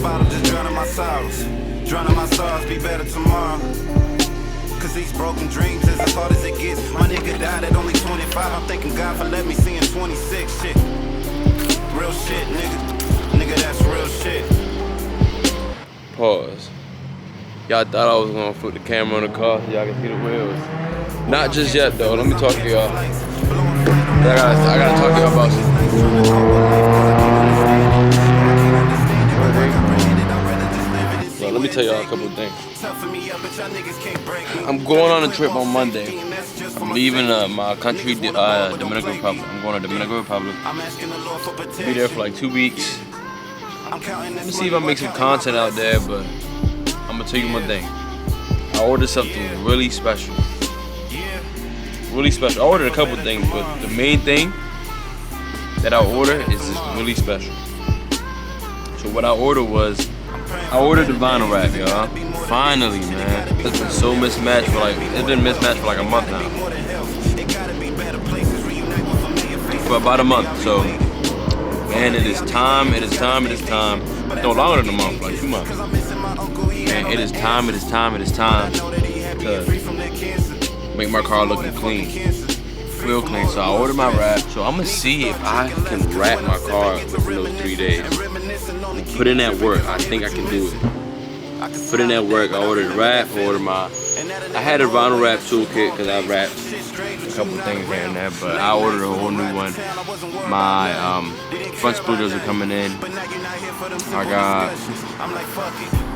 bottle, just drowning my sorrows. Drowning my sorrows, be better tomorrow. Cause these broken dreams is as hard as it gets. My nigga died at only 25. I'm thanking God for letting me see in 26. Shit. Real shit, nigga. Nigga, that's real shit. Pause. Y'all thought I was gonna put the camera on the car so y'all can see the wheels. Not just yet though. Let me talk to y'all. I gotta talk to y'all about so let me tell y'all a couple of things. I'm going on a trip on Monday. I'm leaving my country, Dominican Republic. I'm going to Dominican Republic. Be there for like 2 weeks. Let me see if I make some content out there, but I'm gonna tell you one thing. I ordered something really special. Really special. I ordered a couple things, but the main thing that I ordered is just really special. So what I ordered was, I ordered the vinyl wrap, y'all. Finally, man. It's been so mismatched for like, it's been mismatched for like a month now. For about a month, so. Man, it is time, it is time, it is time. No longer than a month, like 2 months. Man, it is time, it is time, it is time to make my car looking clean. Real clean. So I ordered my wrap. So I'm gonna see if I can wrap my car within those 3 days. Put in that work. I think I can do it. Put in that work. I ordered wrap, I had a vinyl wrap toolkit because I wrapped a couple things here and there, but I ordered a whole new one. My front splitters are coming in. I got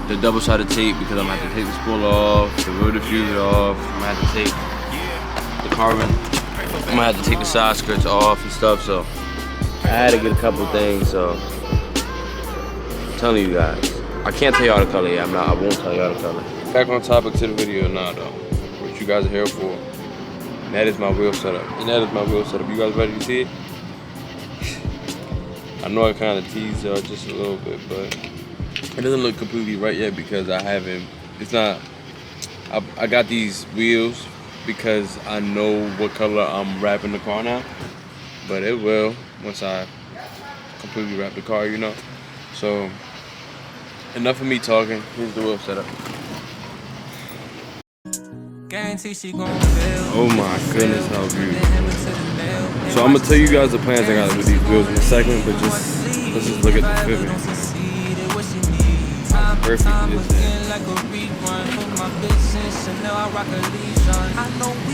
the double-sided tape because I'm gonna have to take the spoiler off, the rear diffuser off. I'm gonna have to take the carbon. I'm gonna have to take the side skirts off and stuff. So I had to get a couple things. So I'm telling you guys, I can't tell y'all the color yet. I won't tell y'all the color. Back on topic to the video now, though. What you guys are here for? And that is my wheel setup. You guys ready to see it? I know I kind of teased y'all just a little bit, but it doesn't look completely right yet because I haven't. It's not. I got these wheels because I know what color I'm wrapping the car now, but it will once I completely wrap the car, you know. So enough of me talking. Here's the wheel setup. Oh my goodness, how beautiful. So I'm gonna tell you guys the plans I got with these wheels in a second, but let's just look at the fitment. Perfect it is.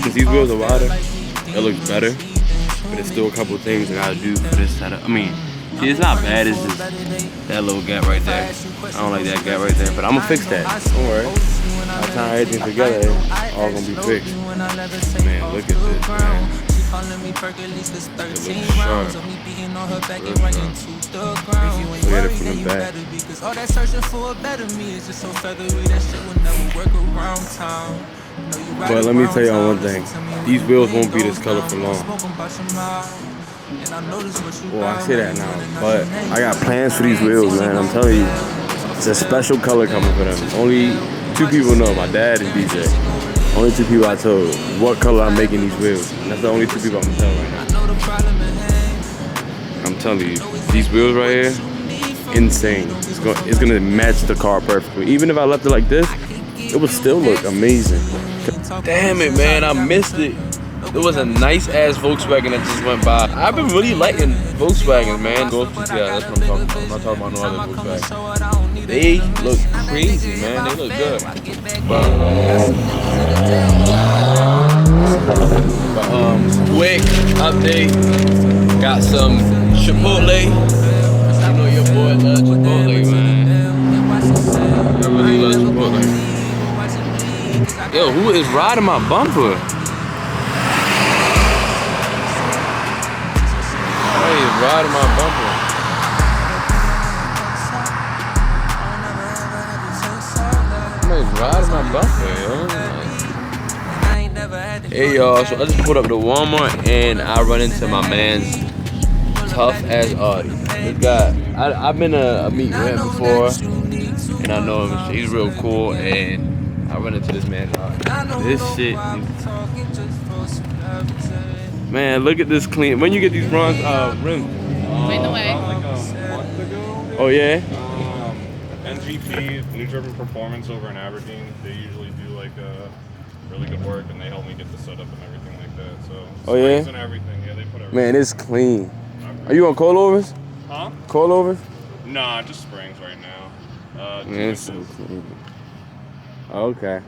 Since these wheels are wider, it looks better, but there's still a couple things I gotta do for this setup. I mean, it's not bad, it's just that little gap right there. I don't like that gap right there, but I'm gonna fix that. Don't worry. By the time everything together, it's all gonna be fixed. Man, look at this, man. It looks sharp. Look at it from the back. But let me tell y'all one thing. These wheels won't be this color for long. Well, I say that now, but I got plans for these wheels, man. I'm telling you, it's a special color coming for them. Only 2 people know, my dad and DJ. Only 2 people I told what color I'm making these wheels. And that's the only 2 people I'm telling right now. I'm telling you, these wheels right here, insane. It's gonna match the car perfectly. Even if I left it like this, it would still look amazing. Damn it, man, I missed it. It was a nice ass Volkswagen that just went by. I've been really liking Volkswagens, man. Yeah, that's what I'm talking about. I'm not talking about no other Volkswagen. They look crazy, man. They look good. But quick update. Got some Chipotle. You know your boy loves Chipotle, man. I really love Chipotle. Yo, who is riding my bumper? Riding my bumper. Somebody's riding my bumper, yo. Hey y'all, so I just pulled up to Walmart and I run into my man's tough ass Audi. This guy, I've been a meet with him before, and I know him. He's real cool, and I run into this man's Audi. This shit is. Man, look at this clean. When you get these rims? Right in the way. Oh yeah? And GP, New Driven Performance over in Aberdeen. They usually do like really good work, and they help me get the setup and everything like that. So springs and everything. Yeah, they put everything. Man, it's clean. Are you on coilovers? Huh? Coilovers? Nah, just springs right now. Man, it's so clean. Okay.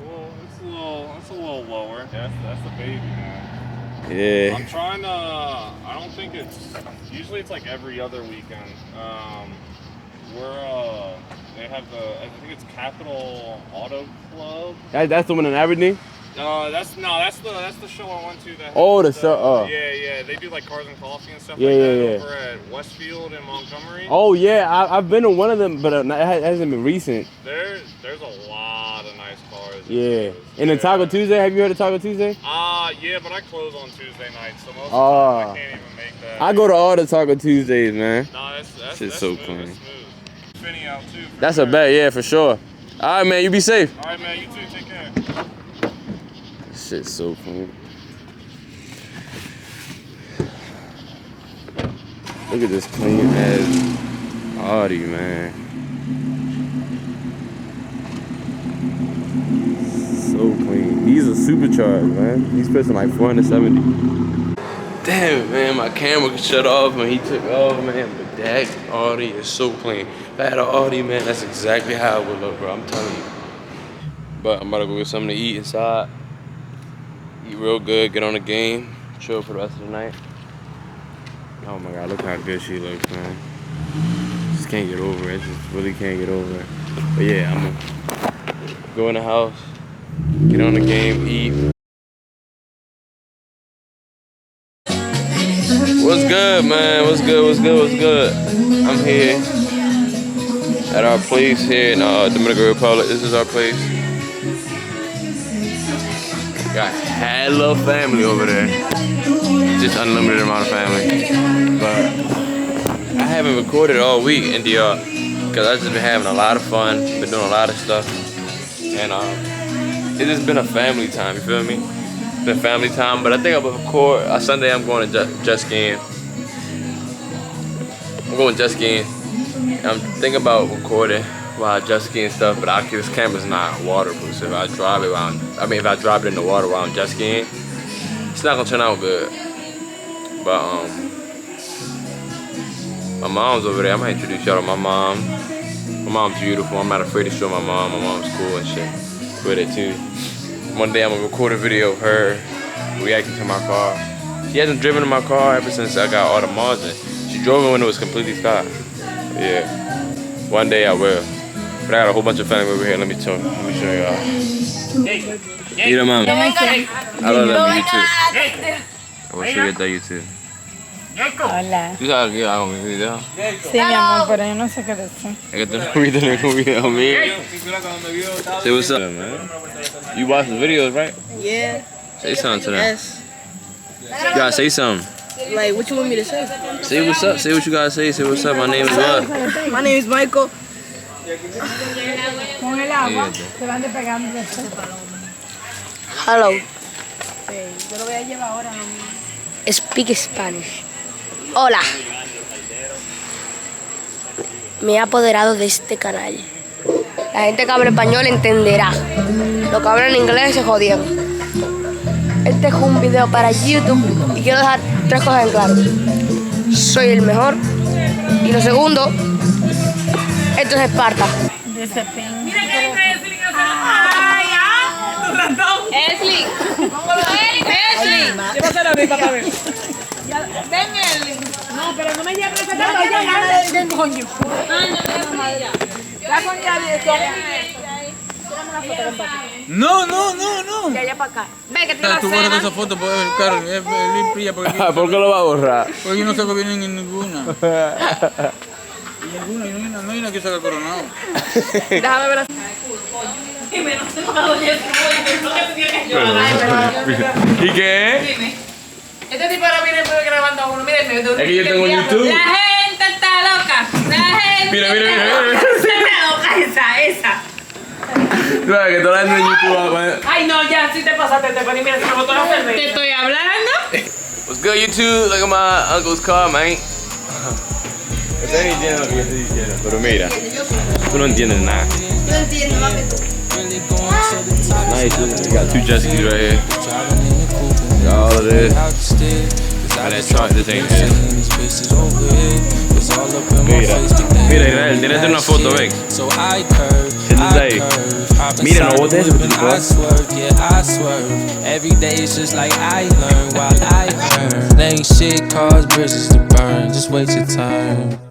Well, it's a little lower. That's the baby, man. Yeah. I'm trying to. I don't think it's. Usually it's like every other weekend. They have I think it's Capital Auto Club. That's the one in Aberdeen? That's the show I went to. The show. Oh. Yeah. They do like cars and coffee and stuff Yeah, like that yeah. over at Westfield in Montgomery. Oh yeah, I've been to one of them, but it hasn't been recent. There's a lot of nice cars. Yeah. And then Taco Tuesday, have you heard of Taco Tuesday? Yeah, but I close on Tuesday nights, so most of the time I can't even make that. I go to all the Taco Tuesdays, man. Nah, that's shit's so smooth, clean. that's smooth. Finny out too. That's a bet, yeah, for sure. All right, man, you be safe. All right, man, you too. Take care. Shit's so clean. Look at this clean ass Audi, man. So clean. These are supercharged, man. He's pressing like 470. Damn, man, my camera shut off when he took off, man. But that Audi is so clean. If I had an Audi, man, that's exactly how it would look, bro. I'm telling you. But I'm about to go get something to eat inside. Eat real good, get on the game, chill for the rest of the night. Oh my God, look how good she looks, man. Just can't get over it. Just really can't get over it. But yeah, I'm gonna go in the house, get on the game, eat. What's good, man? What's good? I'm here at our place here in Dominican Republic. This is our place. Got hella family over there. Just unlimited amount of family. But I haven't recorded all week in DR because I've just been having a lot of fun, been doing a lot of stuff. And it's just been a family time, you feel me? It's been family time, but I think I'll record. Sunday I'm going to jet skiing. I'm going jet skiing. I'm thinking about recording while jet skiing and stuff, but this camera's not waterproof, so if I drive it in the water while I'm jet skiing, it's not gonna turn out good. But my mom's over there. I'm gonna introduce y'all to my mom. My mom's beautiful. I'm not afraid to show my mom. My mom's cool and shit. With it too. One day I'm gonna record a video of her reacting to my car. She hasn't driven in my car ever since I got all the mods in. She drove it when it was completely stopped. Yeah. One day I will. But I got a whole bunch of family over here. Let me show y'all. Mira, mami. Háblale en YouTube. I will show you the YouTube. Hola. ¿Tú sabes que yo hago mis videos? Sí, mi amor, pero yo no sé qué decir. Es que tú no viste ningún video mío. Say what's up, man. You watch the videos, right? Yeah. Say something to them. Yes. You gotta say something. Like, what you want me to say? Say what's up. Say what you gotta say. Say what's up. My name is what? My name is Michael. Con el agua se van despegando. Hello. Yo lo voy a llevar ahora. Speak Spanish. Hola. Me he apoderado de este canal. La gente que habla español entenderá. Los que hablan inglés se jodieron. Este es un video para YouTube y quiero dejar 3 cosas en claro. Soy el mejor. Y lo segundo, esto es Esparta. Mira que Esli. Llévaselo a mí para ver. Ven, Esli. No, pero no me lleves esa tapa. Ya, coño. Ya con ya No. De allá para acá. Ven, que te la Tú borras esa foto, pues, claro, es limpia porque ¿Por qué lo va a borrar? porque yo no sé que vienen en ninguna. No hay una que salga coronado. Déjame ver. ¿Y qué? Este tipo ahora viene grabando a uno. Miren, Es que yo tengo YouTube. La gente está loca. La gente Mira. está loca. Esa. Tú sabes que toda la gente en YouTube va a poner. Ay, no, ya, si te pasaste, te poní, mira, se me botó la cerveza. Te estoy hablando. What's good, YouTube? Look at my uncle's car, man. Está diciendo lo que yo estoy diciendo, pero mira. Tú no entiendes nada. Yo entiendo más que tú. Nice, dude. You got 2 jet skis right here. Got all of this. Got that truck, this ain't it. Mira, Israel, tírate una foto, ven. Siéntate ahí. Mira, no botes eso, Every day it's just like I learn while I earn. Ain't shit cause bridges to burn, just wait your turn.